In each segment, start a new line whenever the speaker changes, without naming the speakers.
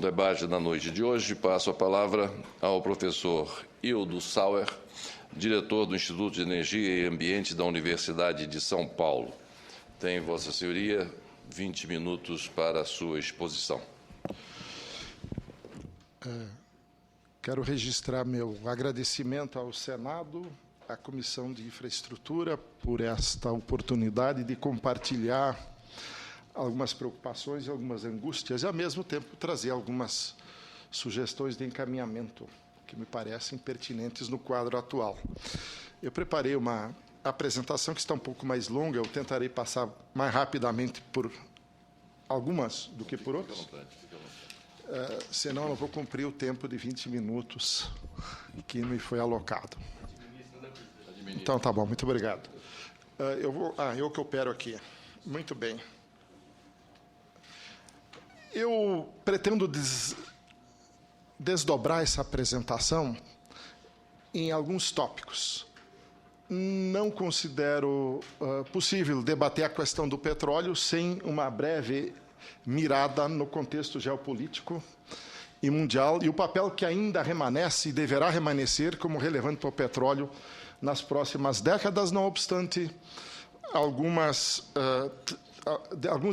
debate da noite de hoje, passo a palavra ao professor Hildo Sauer, diretor do Instituto de Energia e Ambiente da Universidade de São Paulo. Tem, Vossa Senhoria, 20 minutos para a sua exposição.
Quero registrar meu agradecimento ao Senado, à Comissão de Infraestrutura, por esta oportunidade de compartilhar algumas preocupações e algumas angústias, e, ao mesmo tempo, trazer algumas sugestões de encaminhamento que me parecem pertinentes no quadro atual. Eu preparei uma apresentação que está um pouco mais longa, eu tentarei passar mais rapidamente por algumas do que por outras. Senão, eu não vou cumprir o tempo de 20 minutos que me foi alocado. Então, tá bom, muito obrigado. Eu que opero aqui. Muito bem. Eu pretendo desdobrar essa apresentação em alguns tópicos. Não considero possível debater a questão do petróleo sem uma breve mirada no contexto geopolítico e mundial e o papel que ainda remanesce e deverá remanescer como relevante para o petróleo nas próximas décadas, não obstante alguns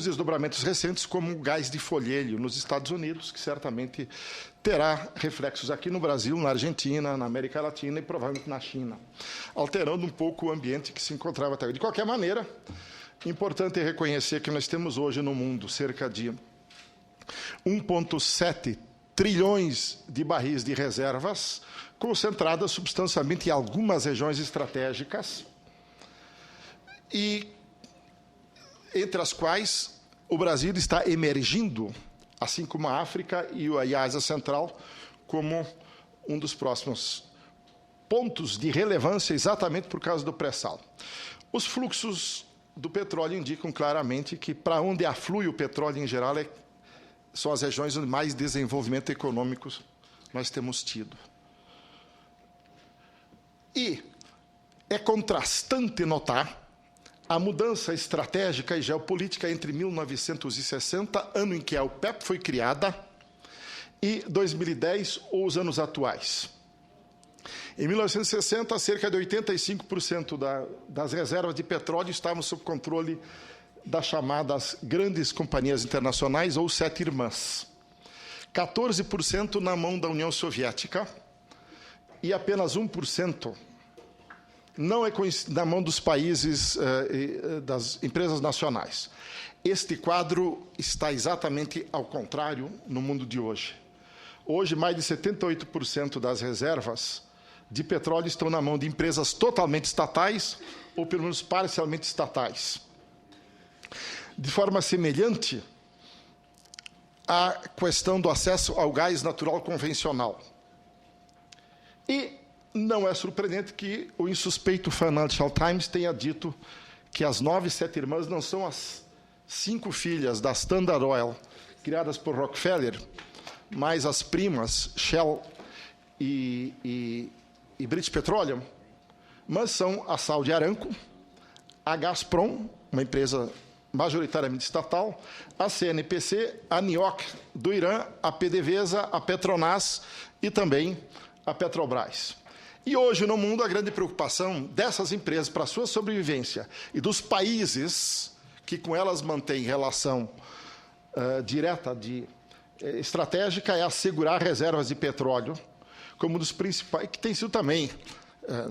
desdobramentos recentes, como o gás de folhelho nos Estados Unidos, que certamente terá reflexos aqui no Brasil, na Argentina, na América Latina e provavelmente na China, alterando um pouco o ambiente que se encontrava até. De qualquer maneira, importante é reconhecer que nós temos hoje no mundo cerca de 1,7 trilhões de barris de reservas, concentradas substancialmente em algumas regiões estratégicas, e entre as quais o Brasil está emergindo, assim como a África e a Ásia Central, como um dos próximos pontos de relevância, exatamente por causa do pré-sal. Os fluxos do petróleo indicam claramente que, para onde aflui o petróleo em geral, são as regiões onde mais desenvolvimento econômico nós temos tido. E é contrastante notar a mudança estratégica e geopolítica entre 1960, ano em que a OPEP foi criada, e 2010, ou os anos atuais. Em 1960, cerca de 85% das reservas de petróleo estavam sob controle das chamadas grandes companhias internacionais, ou sete irmãs. 14% na mão da União Soviética e apenas 1% não é na mão dos países, das empresas nacionais. Este quadro está exatamente ao contrário no mundo de hoje. Hoje, mais de 78% das reservas de petróleo estão na mão de empresas totalmente estatais, ou pelo menos parcialmente estatais. De forma semelhante, a questão do acesso ao gás natural convencional. E não é surpreendente que o insuspeito Financial Times tenha dito que as 9 sete irmãs não são as 5 filhas da Standard Oil, criadas por Rockefeller, mas as primas Shell e British Petroleum, mas são a Saudi Aramco, a Gazprom, uma empresa majoritariamente estatal, a CNPC, a NIOC do Irã, a PDVSA, a Petronas e também a Petrobras. E hoje, no mundo, a grande preocupação dessas empresas para a sua sobrevivência e dos países que com elas mantêm relação direta, estratégica, é assegurar reservas de petróleo como um dos principais, que tem sido também,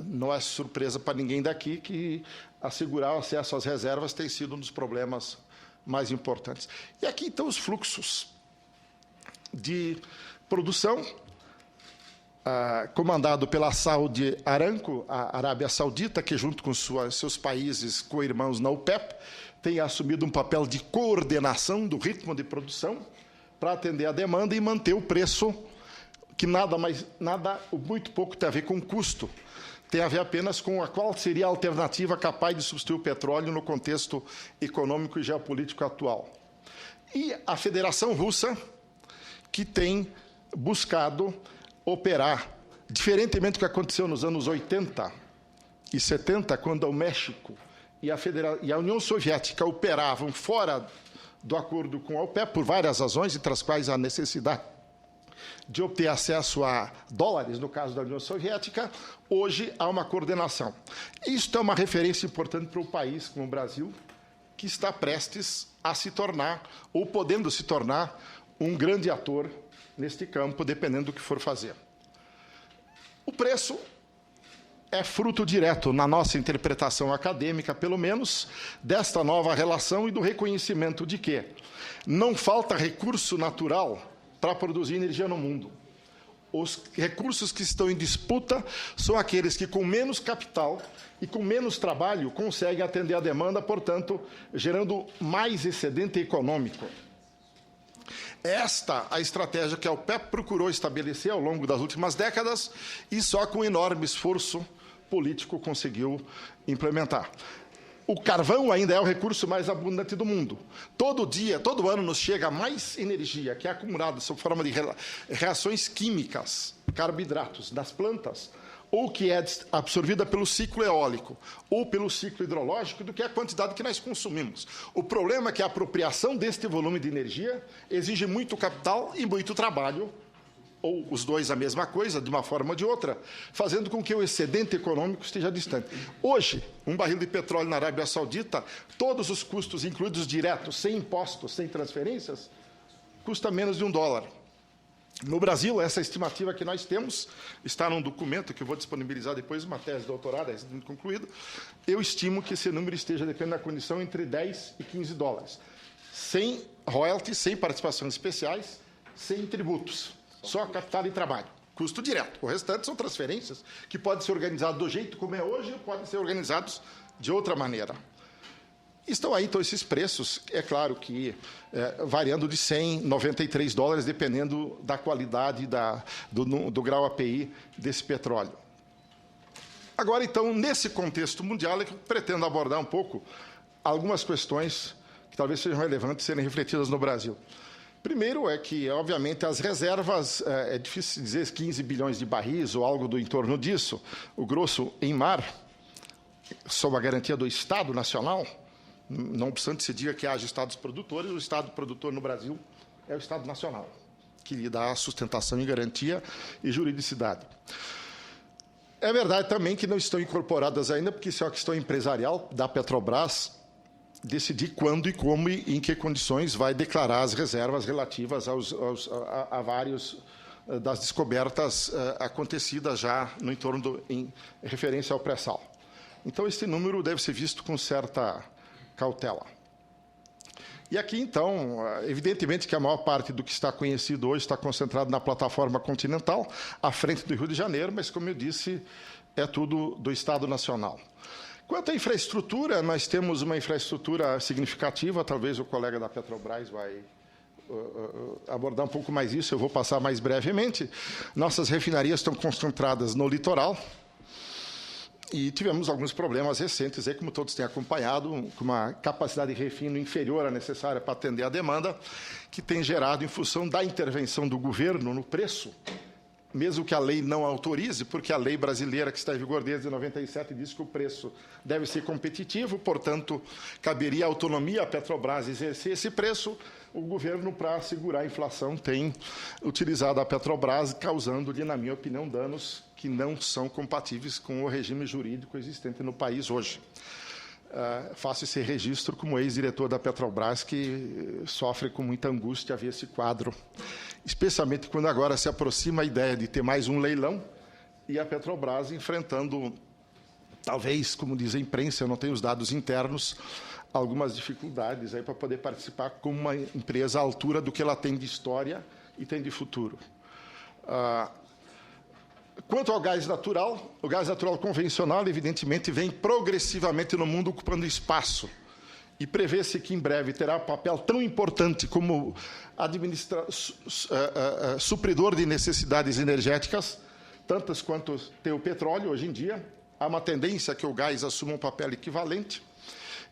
não é surpresa para ninguém daqui, que assegurar o acesso às reservas tem sido um dos problemas mais importantes. E aqui estão os fluxos de produção, comandado pela Saudi Aramco, a Arábia Saudita, que, junto com seus países co-irmãos na OPEP, tem assumido um papel de coordenação do ritmo de produção para atender a demanda e manter o preço, que muito pouco tem a ver com custo, tem a ver apenas com qual seria a alternativa capaz de substituir o petróleo no contexto econômico e geopolítico atual. E a Federação Russa, que tem buscado operar, diferentemente do que aconteceu nos anos 80 e 70, quando o México e a União Soviética operavam fora do acordo com a OPEP, por várias razões, entre as quais a necessidade de obter acesso a dólares, no caso da União Soviética, hoje há uma coordenação. Isto é uma referência importante para um país como o Brasil, que está prestes a se tornar, ou podendo se tornar, um grande ator neste campo, dependendo do que for fazer. O preço é fruto direto, na nossa interpretação acadêmica, pelo menos, desta nova relação e do reconhecimento de que não falta recurso natural para produzir energia no mundo. Os recursos que estão em disputa são aqueles que, com menos capital e com menos trabalho, conseguem atender a demanda, portanto, gerando mais excedente econômico. Esta a estratégia que a OPEP procurou estabelecer ao longo das últimas décadas e só com enorme esforço político conseguiu implementar. O carvão ainda é o recurso mais abundante do mundo. Todo dia, todo ano, nos chega mais energia que é acumulada sob forma de reações químicas, carboidratos das plantas, ou que é absorvida pelo ciclo eólico ou pelo ciclo hidrológico, do que a quantidade que nós consumimos. O problema é que a apropriação deste volume de energia exige muito capital e muito trabalho, ou os dois a mesma coisa, de uma forma ou de outra, fazendo com que o excedente econômico esteja distante. Hoje, um barril de petróleo na Arábia Saudita, todos os custos incluídos diretos, sem impostos, sem transferências, custa menos de $1. No Brasil, essa estimativa que nós temos, está num documento que eu vou disponibilizar depois, uma tese de doutorado, recentemente concluído, eu estimo que esse número esteja, dependendo da condição, entre $10 e $15. Sem royalties, sem participações especiais, sem tributos. Só capital e trabalho, custo direto. O restante são transferências que podem ser organizadas do jeito como é hoje ou podem ser organizados de outra maneira. Estão aí, então, esses preços, é claro que variando de $100 a $93, dependendo da qualidade do grau API desse petróleo. Agora, então, nesse contexto mundial, é que eu pretendo abordar um pouco algumas questões que talvez sejam relevantes serem refletidas no Brasil. Primeiro é que, obviamente, as reservas, é difícil dizer 15 bilhões de barris ou algo do entorno disso, o grosso em mar, sob a garantia do Estado Nacional, não obstante se diga que haja Estados produtores, o Estado produtor no Brasil é o Estado Nacional, que lhe dá sustentação e garantia e juridicidade. É verdade também que não estão incorporadas ainda, porque isso é uma questão empresarial da Petrobras, decidir quando e como e em que condições vai declarar as reservas relativas a vários das descobertas acontecidas já no entorno em referência ao pré-sal. Então, esse número deve ser visto com certa cautela. E aqui, então, evidentemente que a maior parte do que está conhecido hoje está concentrado na plataforma continental, à frente do Rio de Janeiro, mas, como eu disse, é tudo do Estado Nacional. Quanto à infraestrutura, nós temos uma infraestrutura significativa, talvez o colega da Petrobras vai abordar um pouco mais isso, eu vou passar mais brevemente. Nossas refinarias estão concentradas no litoral e tivemos alguns problemas recentes, aí, como todos têm acompanhado, com uma capacidade de refino inferior à necessária para atender a demanda, que tem gerado, em função da intervenção do governo no preço, mesmo que a lei não autorize, porque a lei brasileira, que está em vigor desde 97, diz que o preço deve ser competitivo, portanto, caberia autonomia à Petrobras exercer esse preço. O governo, para segurar a inflação, tem utilizado a Petrobras, causando-lhe, na minha opinião, danos que não são compatíveis com o regime jurídico existente no país hoje. Faço esse registro como ex-diretor da Petrobras, que sofre com muita angústia ver esse quadro, especialmente quando agora se aproxima a ideia de ter mais um leilão e a Petrobras enfrentando, talvez, como diz a imprensa, eu não tenho os dados internos, algumas dificuldades aí para poder participar como uma empresa à altura do que ela tem de história e tem de futuro. Quanto ao gás natural, o gás natural convencional, evidentemente, vem progressivamente no mundo ocupando espaço. E prevê-se que, em breve, terá um papel tão importante como supridor de necessidades energéticas, tantas quanto tem o petróleo hoje em dia. Há uma tendência que o gás assuma um papel equivalente.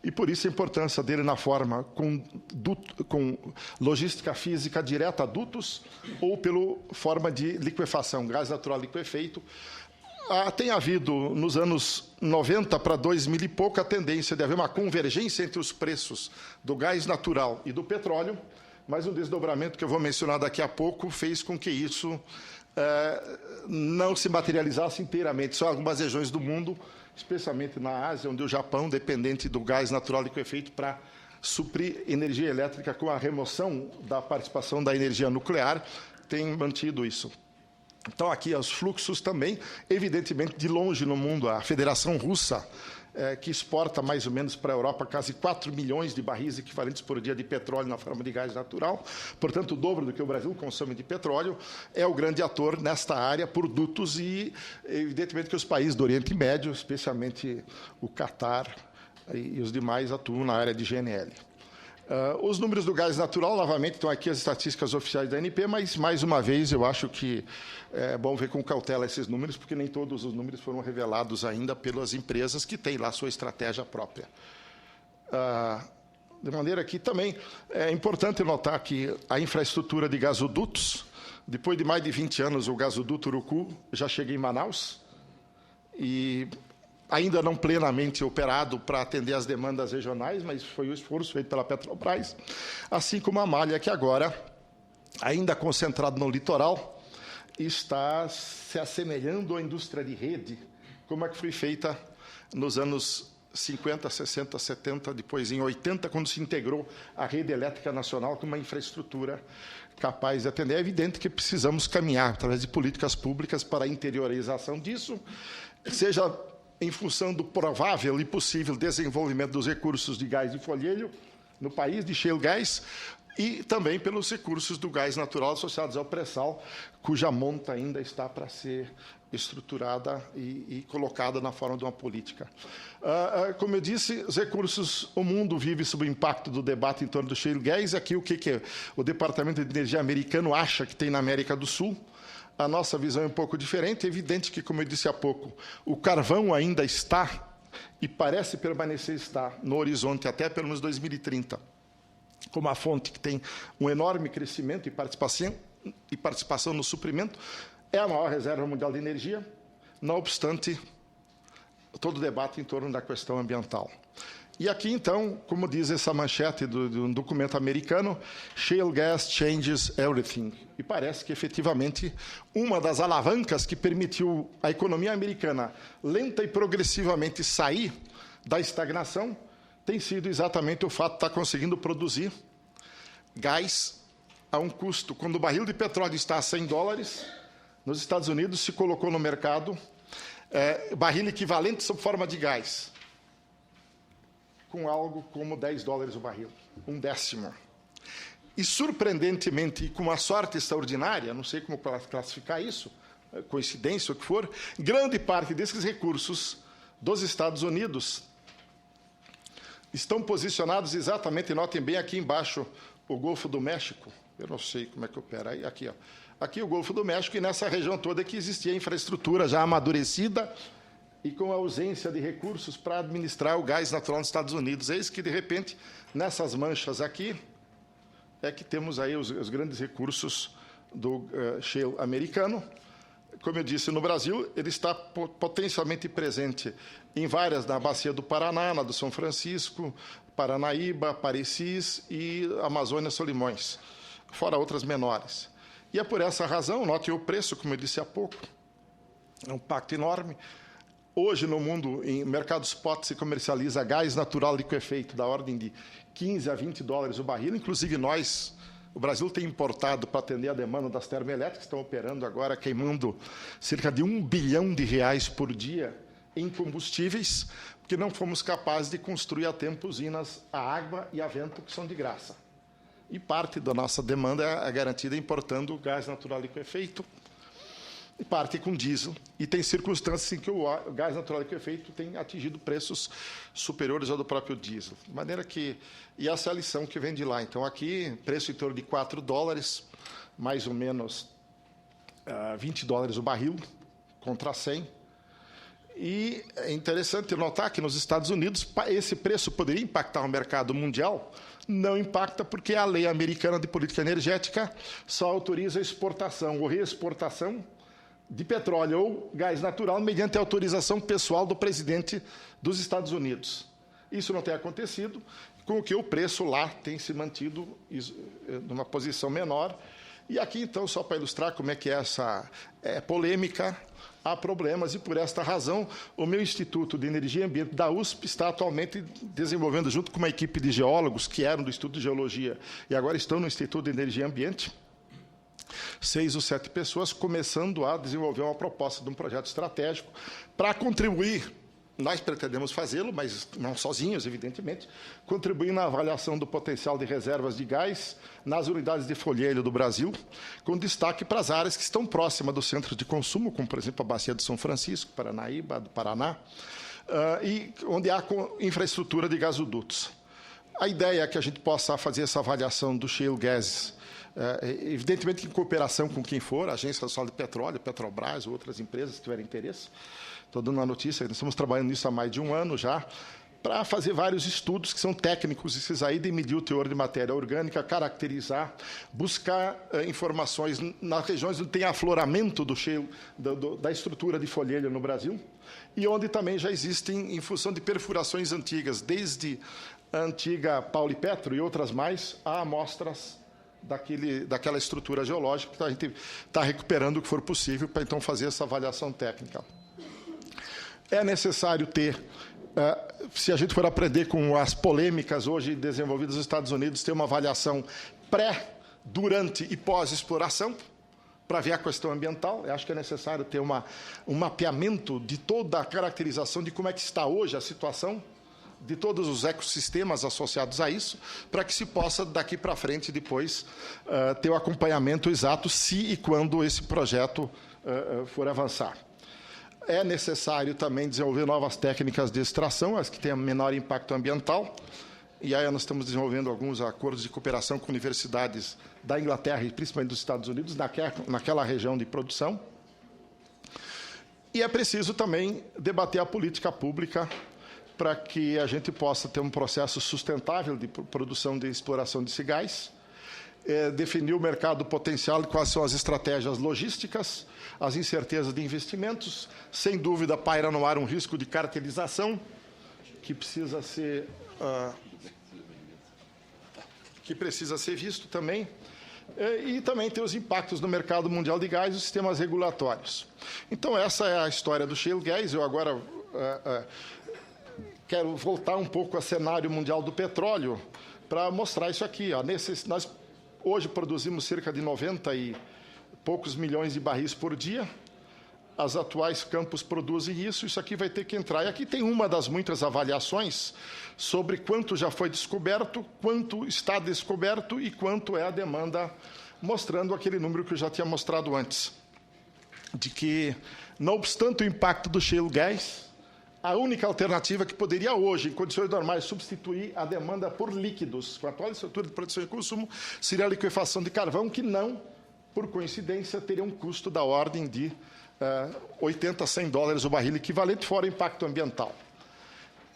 E, por isso, a importância dele na forma com logística física direta a dutos ou pela forma de liquefação, gás natural liquefeito. Tem havido, nos anos 90 para 2000 e pouco, a tendência de haver uma convergência entre os preços do gás natural e do petróleo, mas um desdobramento que eu vou mencionar daqui a pouco fez com que isso não se materializasse inteiramente. Só algumas regiões do mundo, especialmente na Ásia, onde o Japão, dependente do gás natural liquefeito para suprir energia elétrica com a remoção da participação da energia nuclear, tem mantido isso. Então, aqui, os fluxos também, evidentemente, de longe no mundo, a Federação Russa, que exporta mais ou menos para a Europa quase 4 milhões de barris equivalentes por dia de petróleo na forma de gás natural, portanto, o dobro do que o Brasil consome de petróleo, é o grande ator nesta área por dutos e, evidentemente, que os países do Oriente Médio, especialmente o Catar e os demais, atuam na área de GNL. Os números do gás natural, novamente, estão aqui as estatísticas oficiais da ANP, mas, mais uma vez, eu acho que é bom ver com cautela esses números, porque nem todos os números foram revelados ainda pelas empresas que têm lá sua estratégia própria. De maneira que também é importante notar que a infraestrutura de gasodutos, depois de mais de 20 anos, o gasoduto Urucu já chega em Manaus, e ainda não plenamente operado para atender às demandas regionais, mas foi o esforço feito pela Petrobras, assim como a malha, que agora, ainda concentrado no litoral, está se assemelhando à indústria de rede, como a que foi feita nos anos 50, 60, 70, depois em 80, quando se integrou a rede elétrica nacional com uma infraestrutura capaz de atender. É evidente que precisamos caminhar através de políticas públicas para a interiorização disso, seja em função do provável e possível desenvolvimento dos recursos de gás de folhelho no país, de shale gas, e também pelos recursos do gás natural associados ao pré-sal, cuja monta ainda está para ser estruturada e colocada na forma de uma política. Como eu disse, os recursos, o mundo vive sob o impacto do debate em torno do shale gas. Aqui, o que o Departamento de Energia americano acha que tem na América do Sul. A nossa visão é um pouco diferente. É evidente que, como eu disse há pouco, o carvão ainda está, e parece permanecer no horizonte até pelo menos 2030, como a fonte que tem um enorme crescimento e participação no suprimento, é a maior reserva mundial de energia, não obstante todo o debate em torno da questão ambiental. E aqui, então, como diz essa manchete de um documento americano, Shale Gas Changes Everything. E parece que, efetivamente, uma das alavancas que permitiu a economia americana lenta e progressivamente sair da estagnação tem sido exatamente o fato de estar conseguindo produzir gás a um custo. Quando o barril de petróleo está a $100, nos Estados Unidos se colocou no mercado barril equivalente sob forma de gás, com algo como $10 o barril, um décimo. E, surpreendentemente, e com uma sorte extraordinária, não sei como classificar isso, coincidência ou o que for, grande parte desses recursos dos Estados Unidos estão posicionados exatamente, notem bem aqui embaixo, o Golfo do México. Eu não sei como é que opera aí, aqui, ó. Aqui o Golfo do México, e nessa região toda que existia infraestrutura já amadurecida e com a ausência de recursos para administrar o gás natural nos Estados Unidos. Eis que, de repente, nessas manchas aqui, é que temos aí os grandes recursos do shale americano. Como eu disse, no Brasil, ele está potencialmente presente em várias, na Bacia do Paraná, na do São Francisco, Paranaíba, Parecis e Amazônia Solimões, fora outras menores. E é por essa razão, note o preço, como eu disse há pouco, é um impacto enorme. Hoje, no mundo, em mercado spot, se comercializa gás natural liquefeito da ordem de $15 a $20 o barril. Inclusive, nós, o Brasil tem importado para atender a demanda das termoelétricas, que estão operando agora, queimando cerca de R$1 bilhão por dia em combustíveis, porque não fomos capazes de construir a tempo usinas a água e a vento, que são de graça. E parte da nossa demanda é garantida importando gás natural liquefeito, e parte com diesel. E tem circunstâncias em que o gás natural liquefeito tem atingido preços superiores ao do próprio diesel. De maneira que... E essa é a lição que vem de lá. Então, aqui, preço em torno de $4, mais ou menos $20 o barril, contra 100. E é interessante notar que nos Estados Unidos esse preço poderia impactar o mercado mundial. Não impacta porque a lei americana de política energética só autoriza a exportação ou reexportação de petróleo ou gás natural mediante autorização pessoal do presidente dos Estados Unidos. Isso não tem acontecido. com o que o preço lá tem se mantido numa posição menor. E aqui, então, só para ilustrar como é que é essa polêmica, há problemas, e por esta razão o meu Instituto de Energia e Ambiente da USP está atualmente desenvolvendo, junto com uma equipe de geólogos que eram do Instituto de Geologia e agora estão no Instituto de Energia e Ambiente, 6 ou 7 pessoas, começando a desenvolver uma proposta de um projeto estratégico para contribuir. Nós pretendemos fazê-lo, mas não sozinhos, evidentemente, contribuir na avaliação do potencial de reservas de gás nas unidades de folheiro do Brasil, com destaque para as áreas que estão próximas do centro de consumo, como, por exemplo, a Bacia de São Francisco, Paranaíba, do Paraná, e onde há infraestrutura de gasodutos. A ideia é que a gente possa fazer essa avaliação do shale gas, evidentemente em cooperação com quem for, a Agência Nacional de Petróleo, Petrobras, ou outras empresas que tiverem interesse. Estou dando uma notícia, nós estamos trabalhando nisso há mais de um ano já, para fazer vários estudos que são técnicos, esses aí, de medir o teor de matéria orgânica, caracterizar, buscar informações nas regiões onde tem afloramento do shale, da estrutura de folhelho no Brasil, e onde também já existem, em função de perfurações antigas, desde a antiga Paulo e Petro e outras mais, há amostras daquela estrutura geológica que a gente está recuperando o que for possível para, então, fazer essa avaliação técnica. É necessário ter, se a gente for aprender com as polêmicas hoje desenvolvidas nos Estados Unidos, ter uma avaliação pré, durante e pós-exploração, para ver a questão ambiental. Eu acho que é necessário ter um mapeamento de toda a caracterização de como é que está hoje a situação, de todos os ecossistemas associados a isso, para que se possa, daqui para frente, depois, ter o acompanhamento exato se e quando esse projeto for avançar. É necessário também desenvolver novas técnicas de extração, as que tenham menor impacto ambiental, e aí nós estamos desenvolvendo alguns acordos de cooperação com universidades da Inglaterra e principalmente dos Estados Unidos, naquela região de produção. E é preciso também debater a política pública para que a gente possa ter um processo sustentável de produção e de exploração desse gás, definir o mercado potencial e quais são as estratégias logísticas, as incertezas de investimentos. Sem dúvida, paira no ar um risco de cartelização, que precisa ser visto também, e também ter os impactos no mercado mundial de gás e os sistemas regulatórios. Então, essa é a história do shale gas. Eu agora quero voltar um pouco ao cenário mundial do petróleo para mostrar isso aqui. Nós hoje produzimos cerca de 90 e poucos milhões de barris por dia. As atuais campos produzem isso. Isso aqui vai ter que entrar. E aqui tem uma das muitas avaliações sobre quanto já foi descoberto, quanto está descoberto e quanto é a demanda, mostrando aquele número que eu já tinha mostrado antes, de que, não obstante o impacto do shale gas, a única alternativa que poderia hoje, em condições normais, substituir a demanda por líquidos, com a atual estrutura de produção e consumo, seria a liquefação de carvão, que não, por coincidência, teria um custo da ordem de $80 a $100 o barril equivalente, fora o impacto ambiental.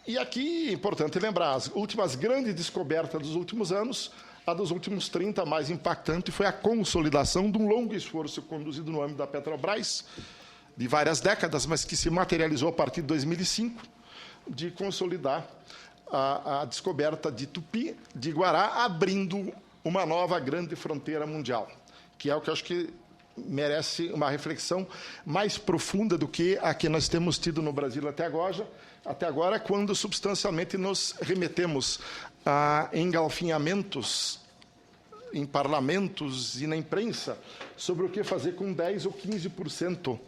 E aqui é importante lembrar, as últimas grandes descobertas dos últimos anos, a dos últimos 30, mais impactante, foi a consolidação de um longo esforço conduzido no âmbito da Petrobras, de várias décadas, mas que se materializou a partir de 2005, de consolidar a descoberta de Tupi, de Guará, abrindo uma nova grande fronteira mundial, que é o que eu acho que merece uma reflexão mais profunda do que a que nós temos tido no Brasil até agora, quando substancialmente nos remetemos a engalfinhamentos em parlamentos e na imprensa sobre o que fazer com 10% ou 15%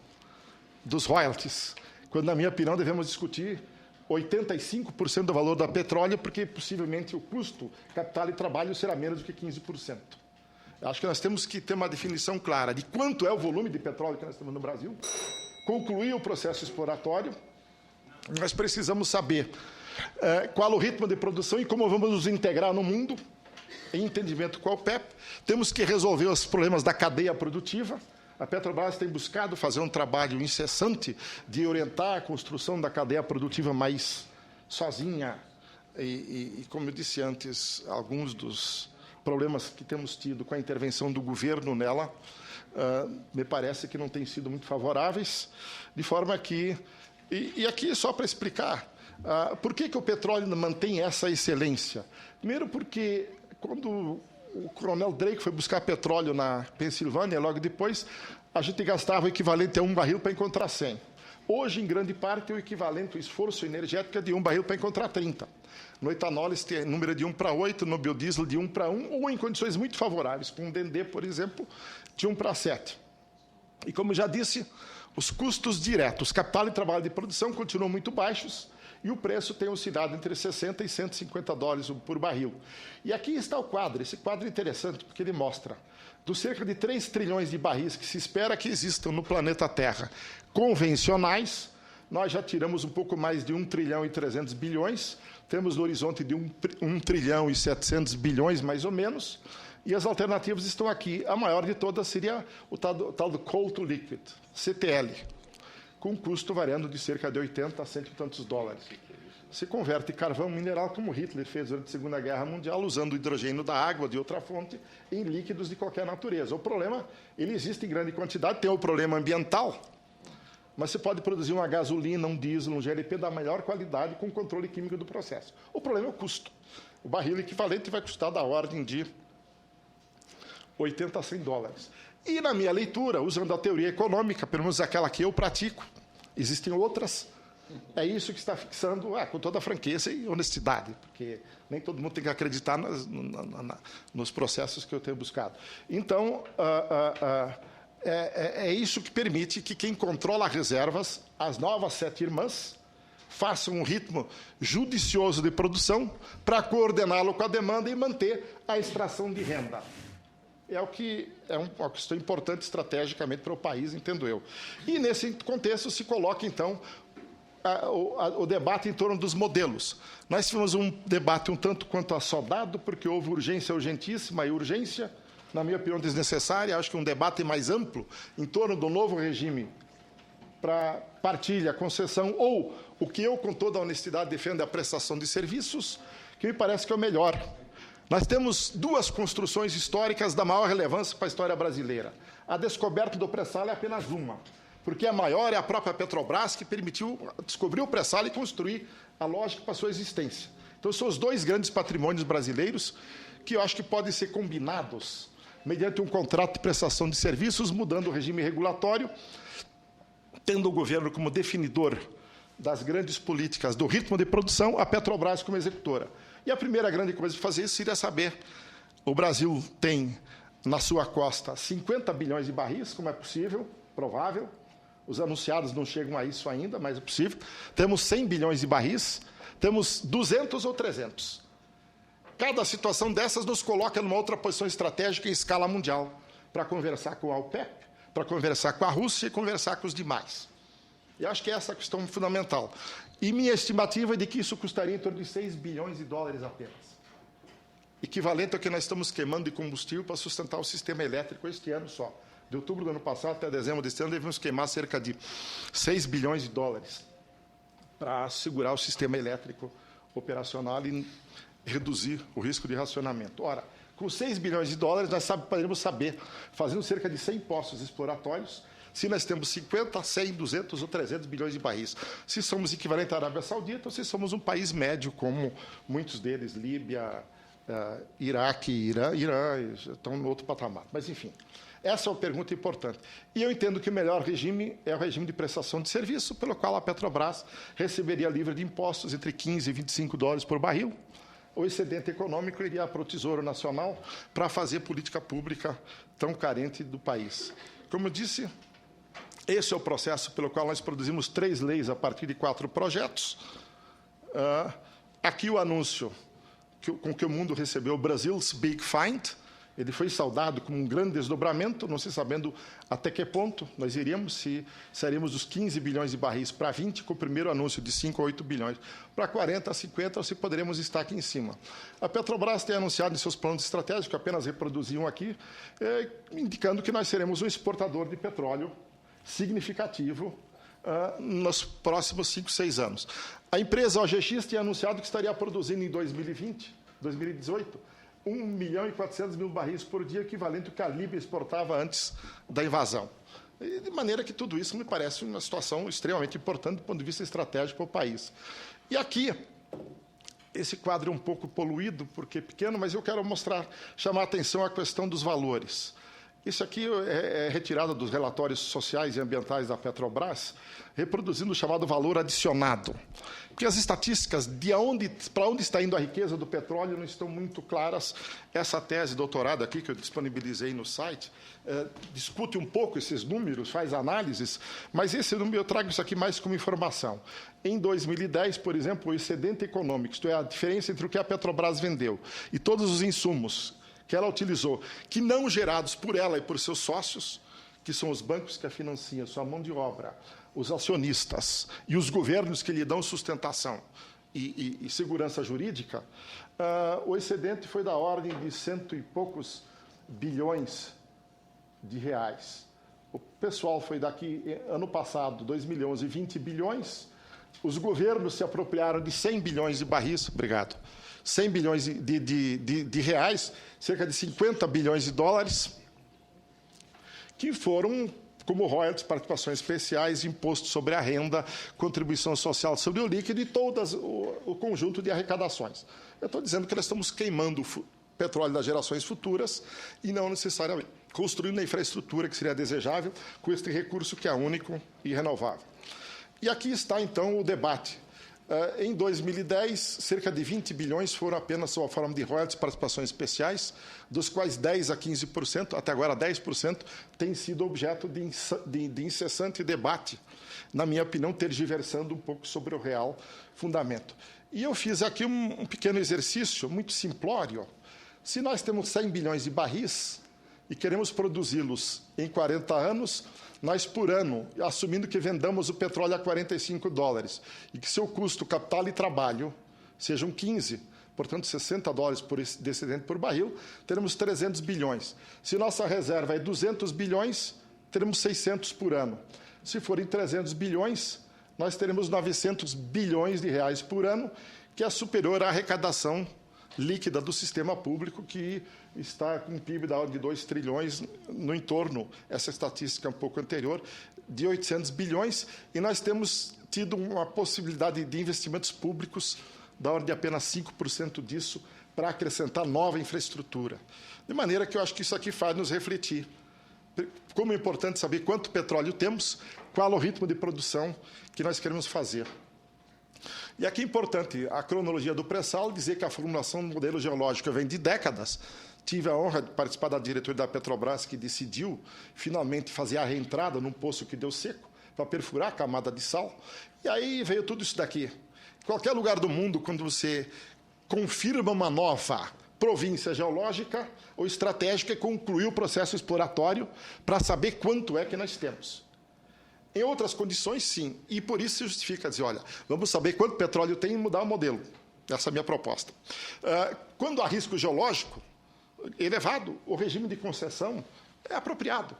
dos royalties, quando, na minha opinião, devemos discutir 85% do valor da petróleo, porque possivelmente o custo, capital e trabalho será menos do que 15%. Acho que nós temos que ter uma definição clara de quanto é o volume de petróleo que nós temos no Brasil, concluir o processo exploratório. Nós precisamos saber qual o ritmo de produção e como vamos nos integrar no mundo, em entendimento com a OPEP. Temos que resolver os problemas da cadeia produtiva. A Petrobras tem buscado fazer um trabalho incessante de orientar a construção da cadeia produtiva mais sozinha. E como eu disse antes, alguns dos problemas que temos tido com a intervenção do governo nela, me parece que não têm sido muito favoráveis, de forma que... E aqui, só para explicar, Por que o petróleo mantém essa excelência? Primeiro porque, quando o coronel Drake foi buscar petróleo na Pensilvânia, logo depois, a gente gastava o equivalente a 1 barril para encontrar 100. Hoje, em grande parte, o equivalente, o esforço energético é de 1 barril para encontrar 30. No etanol, esse tem número de 1 para 8, no biodiesel de 1 para 1, ou em condições muito favoráveis, com o Dendê, por exemplo, de 1 para 7. E, como já disse, os custos diretos, capital e trabalho de produção, continuam muito baixos, e o preço tem oscilado entre 60 e 150 dólares por barril. E aqui está o quadro. Esse quadro é interessante porque ele mostra, dos cerca de 3 trilhões de barris que se espera que existam no planeta Terra convencionais, nós já tiramos um pouco mais de 1 trilhão e 300 bilhões, temos no horizonte de 1 trilhão e 700 bilhões, mais ou menos, e as alternativas estão aqui. A maior de todas seria o tal do Coal to Liquid, CTL, com um custo variando de cerca de 80 a 100 e tantos dólares. Se converte carvão mineral, como Hitler fez durante a Segunda Guerra Mundial, usando o hidrogênio da água ou de outra fonte, em líquidos de qualquer natureza. O problema, ele existe em grande quantidade, tem o problema ambiental, mas você pode produzir uma gasolina, um diesel, um GLP da melhor qualidade com controle químico do processo. O problema é o custo. O barril equivalente vai custar da ordem de 80 a 100 dólares. E, na minha leitura, usando a teoria econômica, pelo menos aquela que eu pratico, existem outras, é isso que está fixando, com toda a franqueza e honestidade, porque nem todo mundo tem que acreditar nos processos que eu tenho buscado. Então, é isso que permite que quem controla as reservas, as novas 7 irmãs, façam um ritmo judicioso de produção para coordená-lo com a demanda e manter a extração de renda. É uma questão importante estrategicamente para o país, entendo eu. E, nesse contexto, se coloca, então, o debate em torno dos modelos. Nós tivemos um debate um tanto quanto assodado, porque houve urgência urgentíssima e urgência, na minha opinião, desnecessária. Acho que um debate mais amplo em torno do novo regime para partilha, concessão, ou o que eu, com toda a honestidade, defendo é a prestação de serviços, que me parece que é o melhor. Nós temos 2 construções históricas da maior relevância para a história brasileira. A descoberta do pré-sal é apenas uma, porque a maior é a própria Petrobras, que permitiu descobrir o pré-sal e construir a lógica para a sua existência. Então, são os 2 grandes patrimônios brasileiros que eu acho que podem ser combinados mediante um contrato de prestação de serviços, mudando o regime regulatório, tendo o governo como definidor das grandes políticas do ritmo de produção, a Petrobras como executora. E a primeira grande coisa de fazer isso seria saber, o Brasil tem na sua costa 50 bilhões de barris, como é possível, provável, os anunciados não chegam a isso ainda, mas é possível. Temos 100 bilhões de barris, temos 200 ou 300. Cada situação dessas nos coloca numa outra posição estratégica em escala mundial, para conversar com a OPEP, para conversar com a Rússia e conversar com os demais. E acho que essa é a questão fundamental. E minha estimativa é de que isso custaria em torno de 6 bilhões de dólares apenas. Equivalente ao que nós estamos queimando de combustível para sustentar o sistema elétrico este ano só. De outubro do ano passado até dezembro deste ano, devemos queimar cerca de 6 bilhões de dólares para segurar o sistema elétrico operacional e reduzir o risco de racionamento. Ora, com 6 bilhões de dólares, nós poderíamos saber, fazendo cerca de 100 poços exploratórios, se nós temos 50, 100, 200 ou 300 bilhões de barris. Se somos equivalentes à Arábia Saudita ou se somos um país médio, como muitos deles, Líbia, Iraque, Irã, estão no outro patamar. Mas, enfim, essa é uma pergunta importante. E eu entendo que o melhor regime é o regime de prestação de serviço, pelo qual a Petrobras receberia livre de impostos entre 15 e 25 dólares por barril. O excedente econômico iria para o Tesouro Nacional para fazer política pública tão carente do país. Como eu disse, esse é o processo pelo qual nós produzimos 3 leis a partir de 4 projetos. Aqui o anúncio com que o mundo recebeu o Brazil's Big Find. Ele foi saudado como um grande desdobramento, não se sabendo até que ponto nós iríamos, se saímos dos 15 bilhões de barris para 20, com o primeiro anúncio de 5 a 8 bilhões, para 40 a 50, ou se poderemos estar aqui em cima. A Petrobras tem anunciado em seus planos estratégicos, apenas reproduzir um aqui, indicando que nós seremos um exportador de petróleo significativo nos próximos 5, 6 anos. A empresa OGX tinha anunciado que estaria produzindo em 2018, 1.400.000 barris por dia, equivalente ao que a Líbia exportava antes da invasão. E de maneira que tudo isso me parece uma situação extremamente importante do ponto de vista estratégico para o país. E aqui, esse quadro é um pouco poluído, porque é pequeno, mas eu quero chamar a atenção à questão dos valores. Isso aqui é retirado dos relatórios sociais e ambientais da Petrobras, reproduzindo o chamado valor adicionado. Porque as estatísticas para onde está indo a riqueza do petróleo não estão muito claras. Essa tese de doutorado aqui, que eu disponibilizei no site, discute um pouco esses números, faz análises, mas esse número eu trago isso aqui mais como informação. Em 2010, por exemplo, o excedente econômico, isto é, a diferença entre o que a Petrobras vendeu e todos os insumos que ela utilizou, que não gerados por ela e por seus sócios, que são os bancos que a financiam, sua mão de obra, os acionistas e os governos que lhe dão sustentação e segurança jurídica, o excedente foi da ordem de 100 e poucos bilhões de reais. O pessoal foi daqui, ano passado, 2011, 20 bilhões, os governos se apropriaram de 100 bilhões de barris, obrigado, 100 bilhões de reais, cerca de 50 bilhões de dólares, que foram como royalties, participações especiais, imposto sobre a renda, contribuição social sobre o líquido e todo o conjunto de arrecadações. Eu estou dizendo que nós estamos queimando o petróleo das gerações futuras e não necessariamente construindo a infraestrutura que seria desejável com este recurso que é único e renovável. E aqui está, então, o debate. Em 2010, cerca de 20 bilhões foram apenas sob a forma de royalties, participações especiais, dos quais 10% a 15%, até agora 10%, tem sido objeto de incessante debate, na minha opinião, tergiversando um pouco sobre o real fundamento. E eu fiz aqui um pequeno exercício muito simplório. Se nós temos 100 bilhões de barris e queremos produzi-los em 40 anos, nós, por ano, assumindo que vendamos o petróleo a $45 e que seu custo, capital e trabalho sejam 15, portanto, $60 por excedente por barril, teremos 300 bilhões. Se nossa reserva é 200 bilhões, teremos 600 por ano. Se forem 300 bilhões, nós teremos 900 bilhões de reais por ano, que é superior à arrecadação líquida do sistema público, que está com um PIB da ordem de 2 trilhões, no entorno, essa estatística um pouco anterior, de 800 bilhões, e nós temos tido uma possibilidade de investimentos públicos da ordem de apenas 5% disso para acrescentar nova infraestrutura. De maneira que eu acho que isso aqui faz nos refletir. Como é importante saber quanto petróleo temos, qual o ritmo de produção que nós queremos fazer. E aqui é importante a cronologia do pré-sal, dizer que a formulação do modelo geológico vem de décadas. Tive a honra de participar da diretoria da Petrobras, que decidiu finalmente fazer a reentrada num poço que deu seco, para perfurar a camada de sal. E aí veio tudo isso daqui. Em qualquer lugar do mundo, quando você confirma uma nova província geológica ou estratégica, concluir o processo exploratório para saber quanto é que nós temos. Em outras condições, sim. E por isso se justifica dizer, olha, vamos saber quanto petróleo tem e mudar o modelo. Essa é a minha proposta. Quando há risco geológico elevado, o regime de concessão é apropriado.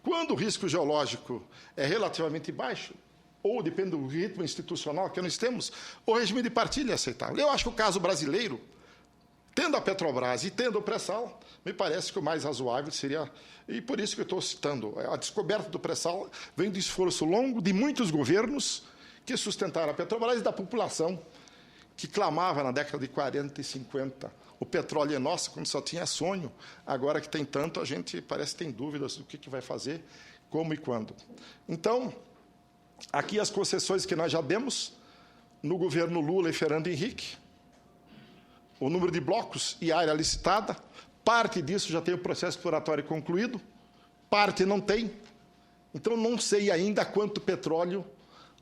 Quando o risco geológico é relativamente baixo, ou depende do ritmo institucional que nós temos, o regime de partilha é aceitável. Eu acho que o caso brasileiro, tendo a Petrobras e tendo o pré-sal, me parece que o mais razoável seria... E por isso que eu estou citando, a descoberta do pré-sal vem do esforço longo de muitos governos que sustentaram a Petrobras e da população que clamava na década de 40 e 50. O petróleo é nosso, quando só tinha sonho. Agora que tem tanto, a gente parece que tem dúvidas do que vai fazer, como e quando. Então, aqui as concessões que nós já demos no governo Lula e Fernando Henrique, o número de blocos e área licitada, parte disso já tem o processo exploratório concluído, parte não tem. Então, não sei ainda quanto petróleo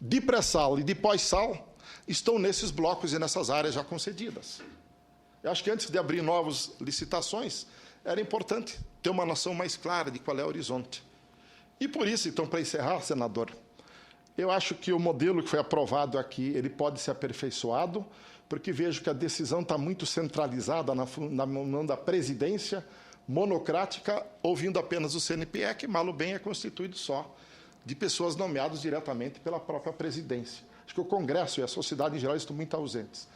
de pré-sal e de pós-sal estão nesses blocos e nessas áreas já concedidas. Eu acho que antes de abrir novas licitações, era importante ter uma noção mais clara de qual é o horizonte. E por isso, então, para encerrar, senador, eu acho que o modelo que foi aprovado aqui, ele pode ser aperfeiçoado, porque vejo que a decisão está muito centralizada na mão da presidência, monocrática, ouvindo apenas o CNPE, que, mal ou bem, é constituído só de pessoas nomeadas diretamente pela própria presidência. Acho que o Congresso e a sociedade em geral estão muito ausentes.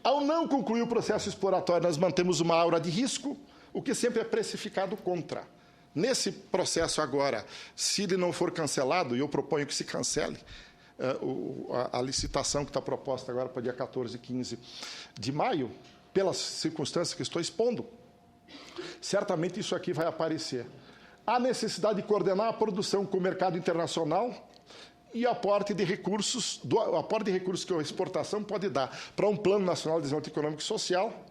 Ao não concluir o processo exploratório, nós mantemos uma aura de risco, o que sempre é precificado contra. Nesse processo agora, se ele não for cancelado, e eu proponho que se cancele, a licitação que está proposta agora para dia 14 e 15 de maio, pelas circunstâncias que estou expondo, certamente isso aqui vai aparecer. Há necessidade de coordenar a produção com o mercado internacional e aporte de recursos que a exportação pode dar para um Plano Nacional de Desenvolvimento Econômico e Social.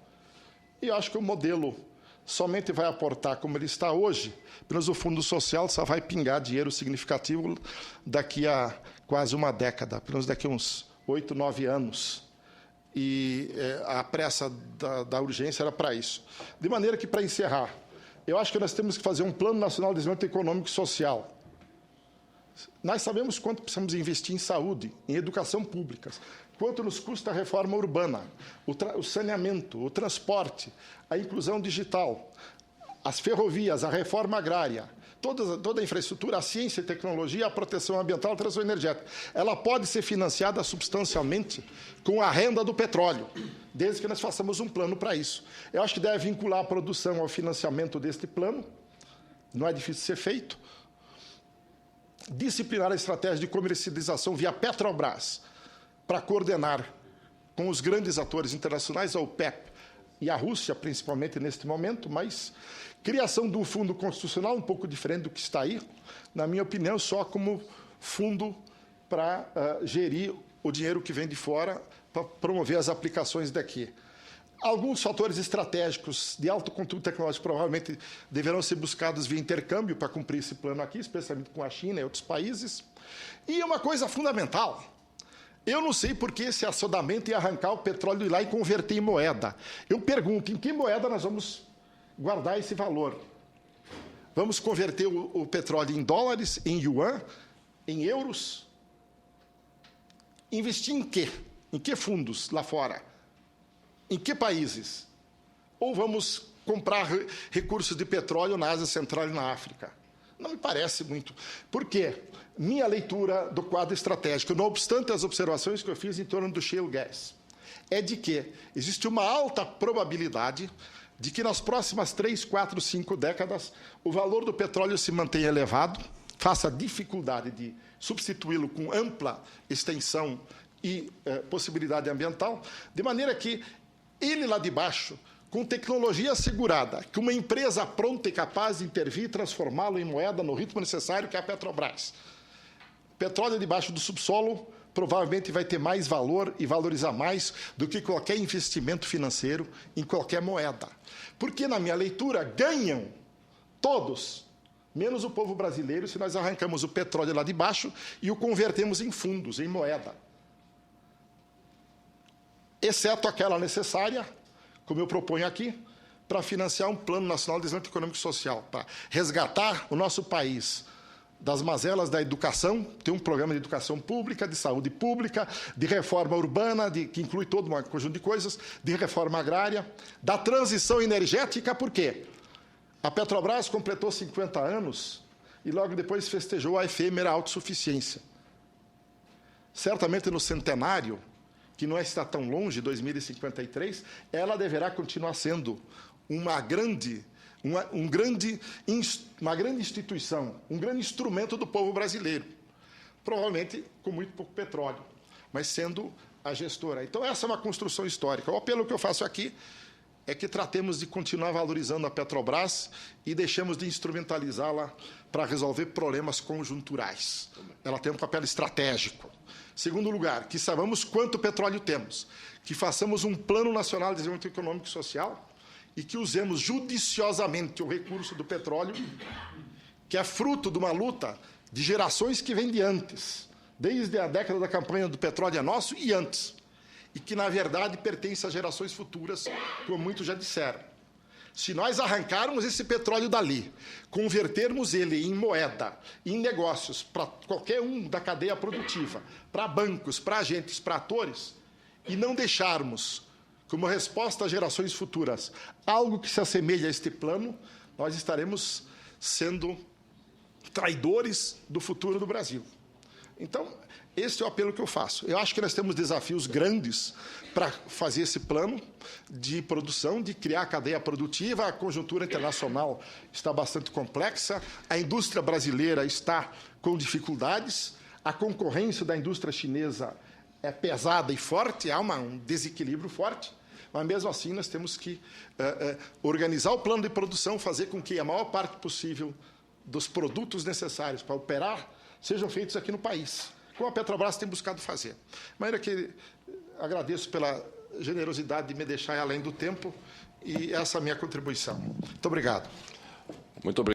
E eu acho que o modelo somente vai aportar como ele está hoje, apenas o Fundo Social só vai pingar dinheiro significativo daqui a quase uma década, apenas daqui a uns 8, 9 anos. E a pressa da urgência era para isso. De maneira que, para encerrar, eu acho que nós temos que fazer um Plano Nacional de Desenvolvimento Econômico e Social. Nós sabemos quanto precisamos investir em saúde, em educação pública, quanto nos custa a reforma urbana, o saneamento, o transporte, a inclusão digital, as ferrovias, a reforma agrária, toda a infraestrutura, a ciência e tecnologia, a proteção ambiental, a transição energética. Ela pode ser financiada substancialmente com a renda do petróleo, desde que nós façamos um plano para isso. Eu acho que deve vincular a produção ao financiamento deste plano, não é difícil ser feito. Disciplinar a estratégia de comercialização via Petrobras, para coordenar com os grandes atores internacionais, a OPEP e a Rússia, principalmente neste momento, mas criação de um fundo constitucional um pouco diferente do que está aí, na minha opinião, só como fundo para gerir o dinheiro que vem de fora, para promover as aplicações daqui. Alguns fatores estratégicos de alto conteúdo tecnológico provavelmente deverão ser buscados via intercâmbio para cumprir esse plano aqui, especialmente com a China e outros países. E uma coisa fundamental, eu não sei por que esse assodamento ia arrancar o petróleo de lá e converter em moeda. Eu pergunto, em que moeda nós vamos guardar esse valor? Vamos converter o petróleo em dólares, em yuan, em euros? Investir em quê? Em que fundos lá fora? Em que países? Ou vamos comprar recursos de petróleo na Ásia Central e na África? Não me parece muito. Por quê? Minha leitura do quadro estratégico, não obstante as observações que eu fiz em torno do shale gas, é de que existe uma alta probabilidade de que nas próximas 3, 4, 5 décadas o valor do petróleo se mantenha elevado, faça dificuldade de substituí-lo com ampla extensão e possibilidade ambiental, de maneira que ele lá de baixo, com tecnologia assegurada, que uma empresa pronta e capaz de intervir e transformá-lo em moeda no ritmo necessário, que é a Petrobras. Petróleo debaixo do subsolo provavelmente vai ter mais valor e valorizar mais do que qualquer investimento financeiro em qualquer moeda. Porque, na minha leitura, ganham todos, menos o povo brasileiro, se nós arrancamos o petróleo lá de baixo e o convertemos em fundos, em moeda. Exceto aquela necessária, como eu proponho aqui, para financiar um Plano Nacional de Desenvolvimento Econômico e Social, para resgatar o nosso país das mazelas da educação, tem um programa de educação pública, de saúde pública, de reforma urbana, que inclui todo um conjunto de coisas, de reforma agrária, da transição energética, por quê? A Petrobras completou 50 anos e logo depois festejou a efêmera autossuficiência. Certamente no centenário, que não está tão longe, 2053, ela deverá continuar sendo uma grande instituição, um grande instrumento do povo brasileiro, provavelmente com muito pouco petróleo, mas sendo a gestora. Então, essa é uma construção histórica. O apelo que eu faço aqui é que tratemos de continuar valorizando a Petrobras e deixemos de instrumentalizá-la para resolver problemas conjunturais. Ela tem um papel estratégico. Segundo lugar, que saibamos quanto petróleo temos, que façamos um Plano Nacional de Desenvolvimento Econômico e Social e que usemos judiciosamente o recurso do petróleo, que é fruto de uma luta de gerações que vêm de antes, desde a década da campanha do petróleo é nosso e antes, e que, na verdade, pertence às gerações futuras, como muitos já disseram. Se nós arrancarmos esse petróleo dali, convertermos ele em moeda, em negócios, para qualquer um da cadeia produtiva, para bancos, para agentes, para atores, e não deixarmos, como resposta às gerações futuras, algo que se assemelhe a este plano, nós estaremos sendo traidores do futuro do Brasil. Então, esse é o apelo que eu faço. Eu acho que nós temos desafios grandes para fazer esse plano de produção, de criar a cadeia produtiva. A conjuntura internacional está bastante complexa, a indústria brasileira está com dificuldades, A concorrência da indústria chinesa é pesada e forte, há um desequilíbrio forte, mas mesmo assim nós temos que organizar o plano de produção, fazer com que a maior parte possível dos produtos necessários para operar sejam feitos aqui no país, como a Petrobras tem buscado fazer. De maneira que agradeço pela generosidade de me deixar além do tempo, e essa é a minha contribuição. Muito obrigado.
Muito obrigado.